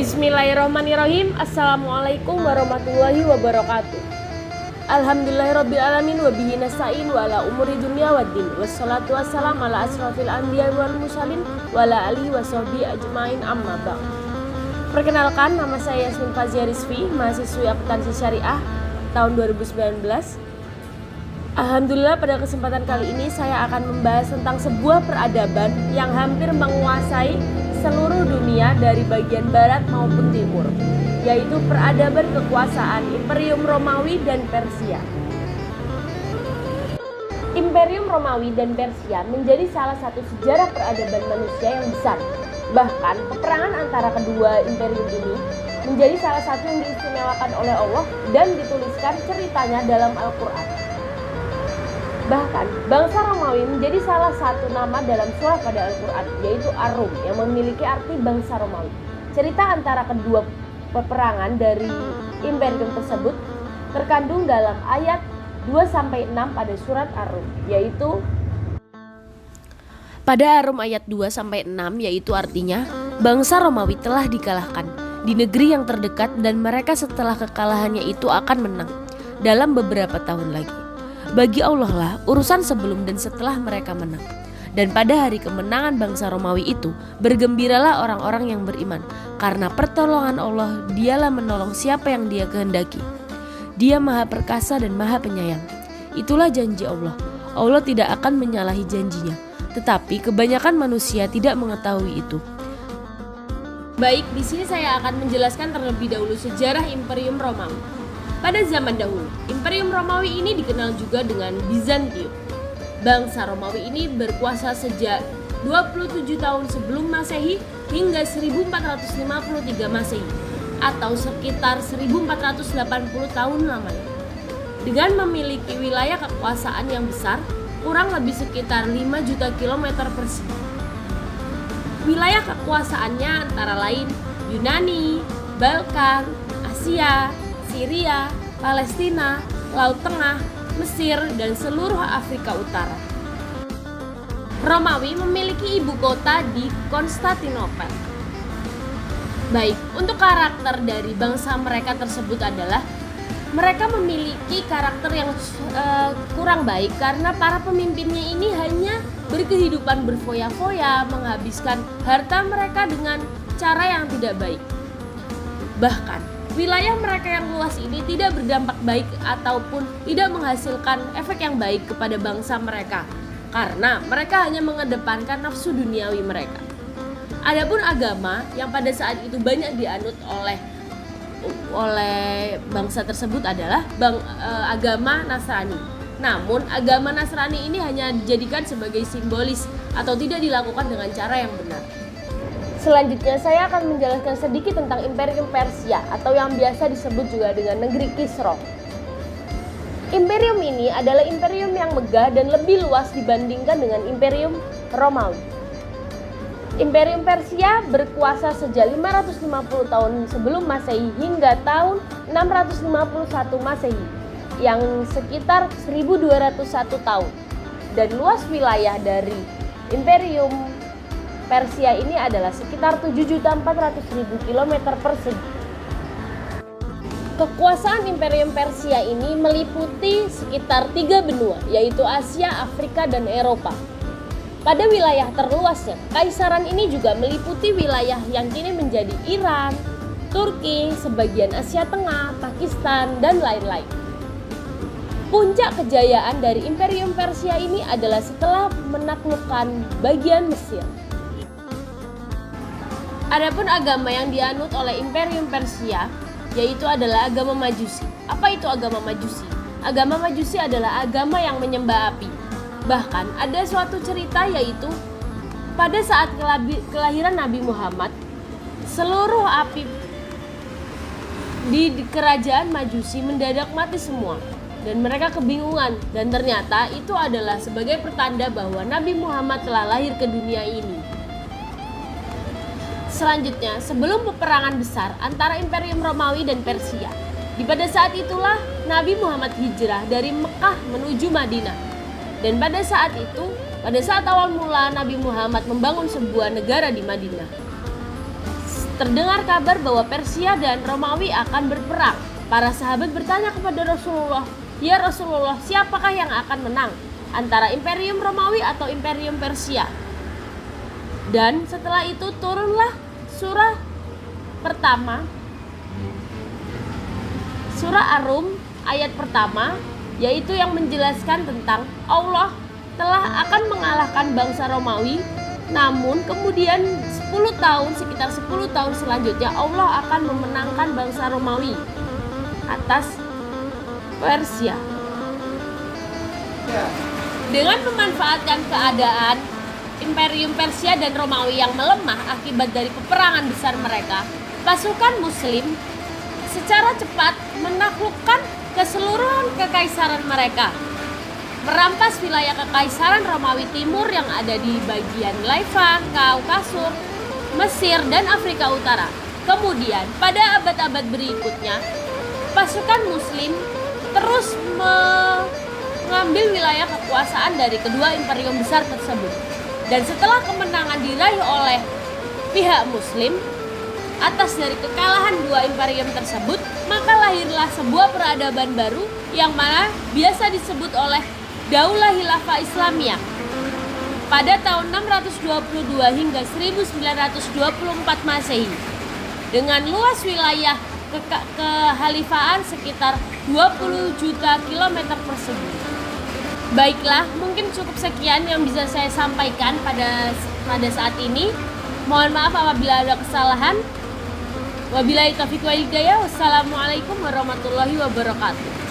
Bismillahirrahmanirrahim. Assalamualaikum warahmatullahi wabarakatuh. Alhamdulillahirrabbilalamin wabihi nasta'in wa ala umuri dunya waddin. Wassalatu wassalam ala asrafil anbiya wal mursalin wa ala alihi wa sahbihi ajmain amma ba'd. Perkenalkan, nama saya Yasmin Fazia Rizvi, mahasiswi akuntansi syariah tahun 2019. Alhamdulillah, pada kesempatan kali ini saya akan membahas tentang sebuah peradaban yang hampir menguasai seluruh dunia dari bagian barat maupun timur, yaitu peradaban kekuasaan Imperium Romawi dan Persia. Imperium Romawi dan Persia menjadi salah satu sejarah peradaban manusia yang besar. Bahkan peperangan antara kedua imperium ini menjadi salah satu yang diistimewakan oleh Allah dan dituliskan ceritanya dalam Al-Quran. Bahkan bangsa Romawi menjadi salah satu nama dalam surah pada Al-Quran, yaitu Ar-Rum, yang memiliki arti bangsa Romawi. Cerita antara kedua peperangan dari imperium tersebut terkandung dalam ayat 2-6 pada surat Ar-Rum, yaitu pada Ar-Rum ayat 2-6, yaitu artinya bangsa Romawi telah dikalahkan di negeri yang terdekat dan mereka setelah kekalahannya itu akan menang dalam beberapa tahun lagi. Bagi Allah lah urusan sebelum dan setelah mereka menang. Dan pada hari kemenangan bangsa Romawi itu, bergembiralah orang-orang yang beriman, karena pertolongan Allah dialah menolong siapa yang Dia kehendaki. Dia Maha Perkasa dan Maha Penyayang. Itulah janji Allah. Allah tidak akan menyalahi janjinya, tetapi kebanyakan manusia tidak mengetahui itu. Baik, di sini saya akan menjelaskan terlebih dahulu sejarah Imperium Romawi. Pada zaman dahulu, Imperium Romawi ini dikenal juga dengan Bizantium. Bangsa Romawi ini berkuasa sejak 27 tahun sebelum Masehi hingga 1453 Masehi atau sekitar 1480 tahun lamanya. Dengan memiliki wilayah kekuasaan yang besar, kurang lebih sekitar 5 juta kilometer persegi. Wilayah kekuasaannya antara lain Yunani, Balkan, Asia, Syria, Palestina, Laut Tengah, Mesir, dan seluruh Afrika Utara. Romawi memiliki ibu kota di Konstantinopel. Baik, untuk karakter dari bangsa mereka tersebut adalah mereka memiliki karakter yang kurang baik karena para pemimpinnya ini hanya berkehidupan berfoya-foya, menghabiskan harta mereka dengan cara yang tidak baik. Bahkan wilayah mereka yang luas ini tidak berdampak baik ataupun tidak menghasilkan efek yang baik kepada bangsa mereka karena mereka hanya mengedepankan nafsu duniawi mereka. Adapun agama yang pada saat itu banyak dianut oleh bangsa tersebut adalah agama Nasrani. Namun agama Nasrani ini hanya dijadikan sebagai simbolis atau tidak dilakukan dengan cara yang benar. Selanjutnya saya akan menjelaskan sedikit tentang Imperium Persia atau yang biasa disebut juga dengan negeri Kisra. Imperium ini adalah imperium yang megah dan lebih luas dibandingkan dengan Imperium Romawi. Imperium Persia berkuasa sejak 550 tahun sebelum Masehi hingga tahun 651 Masehi, yang sekitar 1201 tahun. Dan luas wilayah dari Imperium Persia ini adalah sekitar 7.400.000 km persegi. Kekuasaan Imperium Persia ini meliputi sekitar 3 benua, yaitu Asia, Afrika, dan Eropa. Pada wilayah terluasnya, kaisaran ini juga meliputi wilayah yang kini menjadi Iran, Turki, sebagian Asia Tengah, Pakistan, dan lain-lain. Puncak kejayaan dari Imperium Persia ini adalah setelah menaklukkan bagian Mesir. Adapun agama yang dianut oleh Imperium Persia yaitu adalah agama Majusi. Apa itu agama Majusi? Agama Majusi adalah agama yang menyembah api. Bahkan ada suatu cerita yaitu pada saat kelahiran Nabi Muhammad, seluruh api di kerajaan Majusi mendadak mati semua dan mereka kebingungan, dan ternyata itu adalah sebagai pertanda bahwa Nabi Muhammad telah lahir ke dunia ini. Selanjutnya, sebelum peperangan besar antara Imperium Romawi dan Persia, pada saat itulah Nabi Muhammad hijrah dari Mekah menuju Madinah. Dan pada saat awal mula Nabi Muhammad membangun sebuah negara di Madinah. Terdengar kabar bahwa Persia dan Romawi akan berperang. Para sahabat bertanya kepada Rasulullah, "Ya Rasulullah, siapakah yang akan menang? Antara Imperium Romawi atau Imperium Persia?" Dan setelah itu turunlah surah pertama, surah Ar-Rum ayat pertama, yaitu yang menjelaskan tentang Allah telah akan mengalahkan bangsa Romawi. Namun kemudian sekitar 10 tahun selanjutnya Allah akan memenangkan bangsa Romawi atas Persia. Dengan memanfaatkan keadaan Imperium Persia dan Romawi yang melemah akibat dari peperangan besar mereka, pasukan Muslim secara cepat menaklukkan keseluruhan kekaisaran mereka, merampas wilayah kekaisaran Romawi Timur yang ada di bagian Livan, Kaukasur, Mesir, dan Afrika Utara. Kemudian pada abad-abad berikutnya, pasukan Muslim terus mengambil wilayah kekuasaan dari kedua imperium besar tersebut. Dan setelah kemenangan diraih oleh pihak Muslim atas dari kekalahan dua imperium tersebut, maka lahirlah sebuah peradaban baru yang mana biasa disebut oleh Daulah Khilafah Islamiyah pada tahun 622 hingga 1924 Masehi dengan luas wilayah kehalifaan sekitar 20 juta kilometer persegi. Baiklah, mungkin cukup sekian yang bisa saya sampaikan pada saat ini. Mohon maaf apabila ada kesalahan. Wabillahi taufiq wal hidayah. Wassalamualaikum warahmatullahi wabarakatuh.